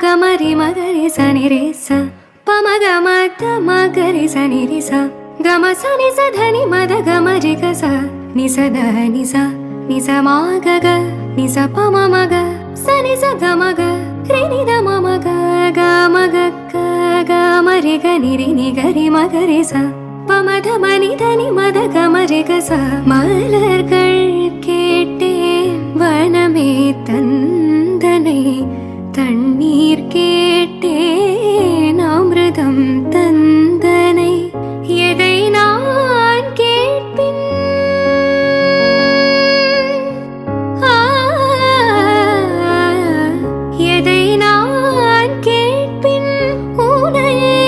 Gamari magari sani re sa, pama gama tama gari sani re sa, gama sani sa dhani mada gama re ga sa, ni sa da ni sa ma ga ga, ni sa pama ma ga, sani sa gama ga, re ni da ma ma ga, gama ga ga gama re ga ni gari magari sa, pama dama ni dhani mada gama re ga sa, மலர்கள் கேட்டேன் வனமே தந்தனை தண்ணீர் கேட்டேன் அமிர்தம் தந்தனை எதை நான் கேட்பின் எதை நான் கேட்பின் உனையே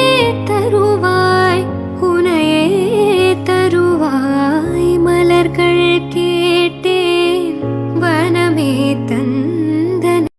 தருவாய் மலர்கள் கேட்டேன் வனமே தந்தனை